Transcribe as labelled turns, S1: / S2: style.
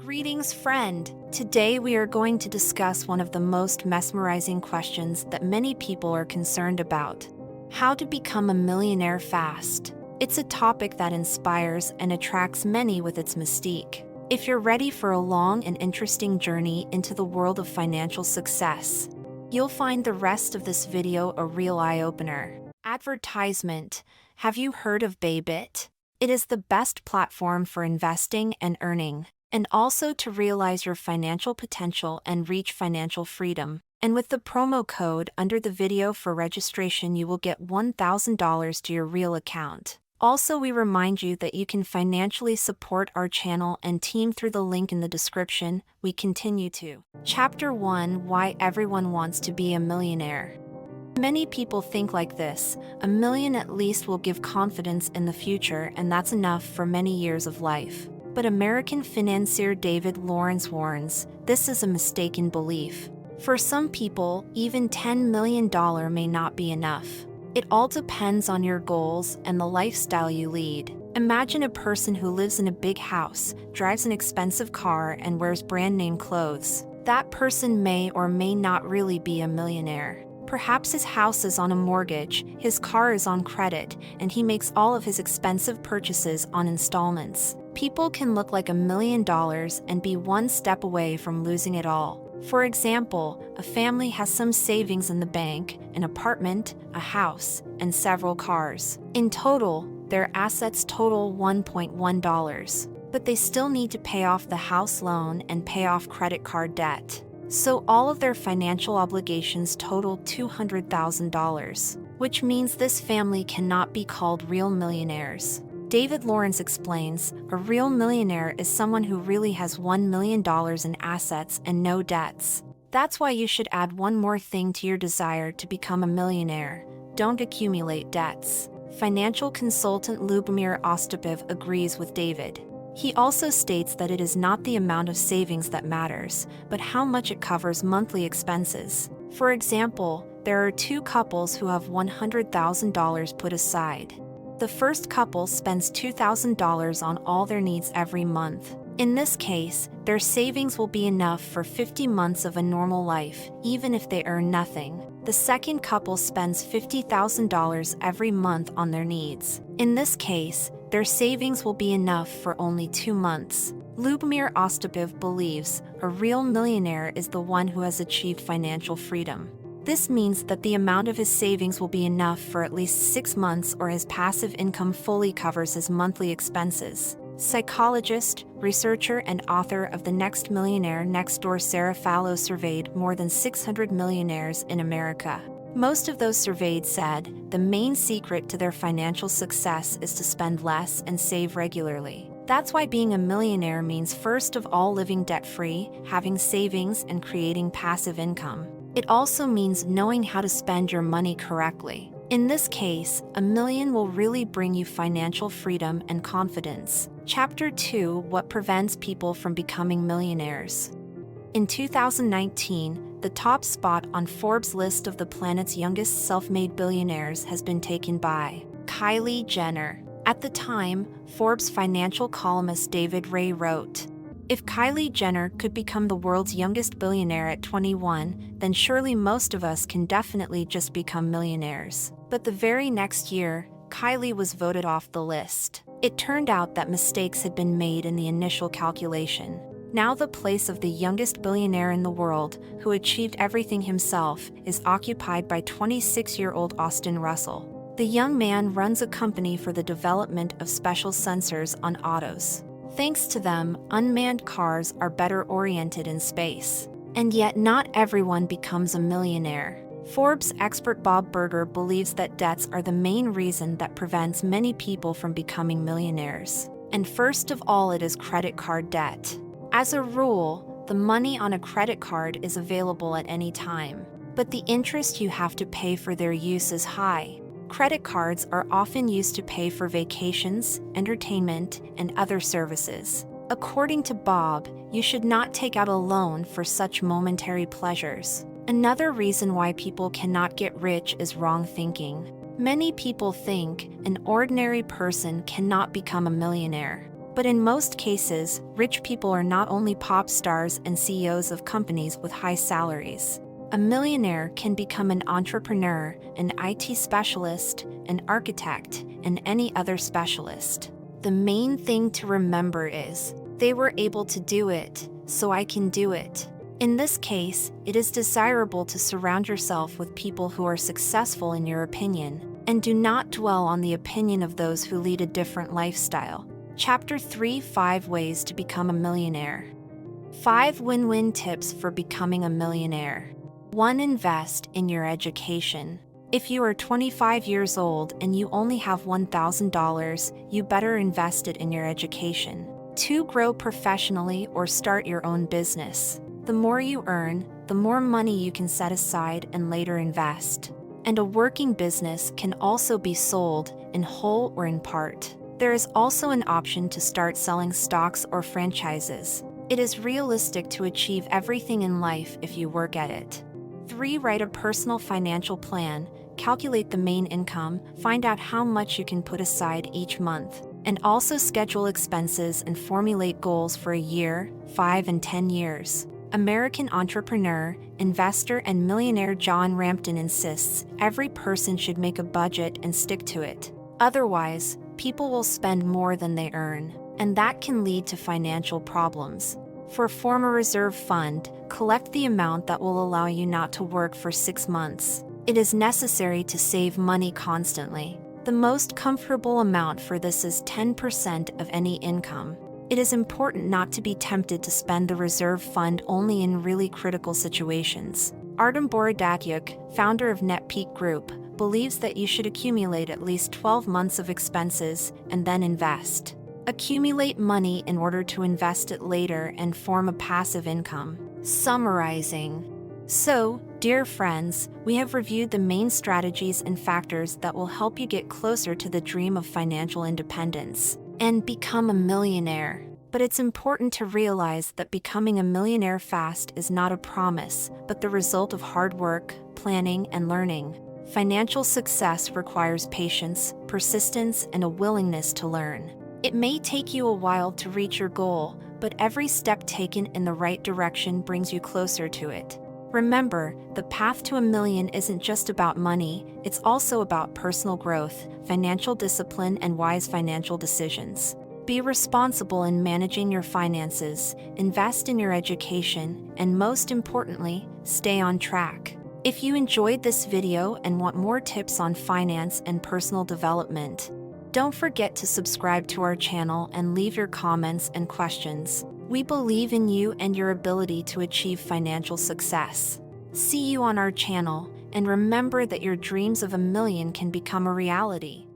S1: Greetings, friend. Today we are going to discuss one of the most mesmerizing questions that many people are concerned about: how to become a millionaire fast. It's a topic that inspires and attracts many with its mystique. If you're ready for a long and interesting journey into the world of financial success, you'll find the rest of this video a real eye-opener. Advertisement. Have you heard of Bybit? It is the best platform for investing and earning, and also to realize your financial potential and reach financial freedom. And with the promo code under the video for registration, you will get $1,000 to your real account. Also, we remind you that you can financially support our channel and team through the link in the description. We continue to. Chapter 1: Why Everyone Wants to Be a Millionaire. Many people think like this: a million at least will give confidence in the future, and that's enough for many years of life. But American financier David Lawrence warns, this is a mistaken belief. For some people, even $10 million may not be enough. It all depends on your goals and the lifestyle you lead. Imagine a person who lives in a big house, drives an expensive car, and wears brand-name clothes. That person may or may not really be a millionaire. Perhaps his house is on a mortgage, his car is on credit, and he makes all of his expensive purchases on installments. People can look like $1 million and be one step away from losing it all. For example, a family has some savings in the bank, an apartment, a house, and several cars. In total, their assets total $1.1, but they still need to pay off the house loan and pay off credit card debt. So all of their financial obligations total $200,000, which means this family cannot be called real millionaires. David Lawrence explains, a real millionaire is someone who really has $1 million in assets and no debts. That's why you should add one more thing to your desire to become a millionaire: don't accumulate debts. Financial consultant Lyubomir Ostapov agrees with David. He also states that it is not the amount of savings that matters, but how much it covers monthly expenses. For example, there are two couples who have $100,000 put aside. The first couple spends $2,000 on all their needs every month. In this case, their savings will be enough for 50 months of a normal life, even if they earn nothing. The second couple spends $50,000 every month on their needs. In this case, their savings will be enough for only 2 months. Lyubomir Ostapov believes a real millionaire is the one who has achieved financial freedom. This means that the amount of his savings will be enough for at least 6 months, or his passive income fully covers his monthly expenses. Psychologist, researcher, and author of The Next Millionaire Next Door Sarah Fallow surveyed more than 600 millionaires in America. Most of those surveyed said the main secret to their financial success is to spend less and save regularly. That's why being a millionaire means first of all living debt-free, having savings, and creating passive income. It also means knowing how to spend your money correctly. In this case, $1 million will really bring you financial freedom and confidence. Chapter 2: What Prevents People from Becoming Millionaires. In 2019, the top spot on Forbes' list of the planet's youngest self-made billionaires has been taken by Kylie Jenner. At the time, Forbes financial columnist David Ray wrote, "If Kylie Jenner could become the world's youngest billionaire at 21, then surely most of us can definitely just become millionaires." But the very next year, Kylie was voted off the list. It turned out that mistakes had been made in the initial calculation. Now the place of the youngest billionaire in the world, who achieved everything himself, is occupied by 26-year-old Austin Russell. The young man runs a company for the development of special sensors on autos. Thanks to them, unmanned cars are better oriented in space. And yet not everyone becomes a millionaire. Forbes expert Bob Berger believes that debts are the main reason that prevents many people from becoming millionaires. And first of all, it is credit card debt. As a rule, the money on a credit card is available at any time, but the interest you have to pay for their use is high. Credit cards are often used to pay for vacations, entertainment, and other services. According to Bob, you should not take out a loan for such momentary pleasures. Another reason why people cannot get rich is wrong thinking. Many people think an ordinary person cannot become a millionaire. But in most cases, rich people are not only pop stars and CEOs of companies with high salaries. A millionaire can become an entrepreneur, an IT specialist, an architect, and any other specialist. The main thing to remember is, they were able to do it, so I can do it. In this case, it is desirable to surround yourself with people who are successful in your opinion, and do not dwell on the opinion of those who lead a different lifestyle. Chapter 3: 5 Ways to Become a Millionaire. 5 win-win tips for becoming a millionaire. 1. Invest in your education. If you are 25 years old and you only have $1,000, you better invest it in your education. 2. Grow professionally or start your own business. The more you earn, the more money you can set aside and later invest. And a working business can also be sold, in whole or in part. There is also an option to start selling stocks or franchises. It is realistic to achieve everything in life if you work at it. 3. Write a personal financial plan. Calculate the main income, find out how much you can put aside each month, and also schedule expenses and formulate goals for a year, 5 and 10 years. American entrepreneur, investor, and millionaire John Rampton insists every person should make a budget and stick to it. Otherwise, people will spend more than they earn, and that can lead to financial problems. Form a reserve fund. Collect the amount that will allow you not to work for 6 months. It is necessary to save money constantly. The most comfortable amount for this is 10% of any income. It is important not to be tempted to spend the reserve fund only in really critical situations. Artem Borodatyuk, founder of NetPeak Group, believes that you should accumulate at least 12 months of expenses and then invest. Accumulate money in order to invest it later and form a passive income. Summarizing. So, dear friends, we have reviewed the main strategies and factors that will help you get closer to the dream of financial independence and become a millionaire. But it's important to realize that becoming a millionaire fast is not a promise, but the result of hard work, planning, and learning. Financial success requires patience, persistence, and a willingness to learn. It may take you a while to reach your goal, but every step taken in the right direction brings you closer to it. Remember, the path to $1 million isn't just about money, it's also about personal growth, financial discipline, and wise financial decisions. Be responsible in managing your finances, invest in your education, and most importantly, stay on track. If you enjoyed this video and want more tips on finance and personal development, don't forget to subscribe to our channel and leave your comments and questions. We believe in you and your ability to achieve financial success. See you on our channel, and remember that your dreams of $1 million can become a reality.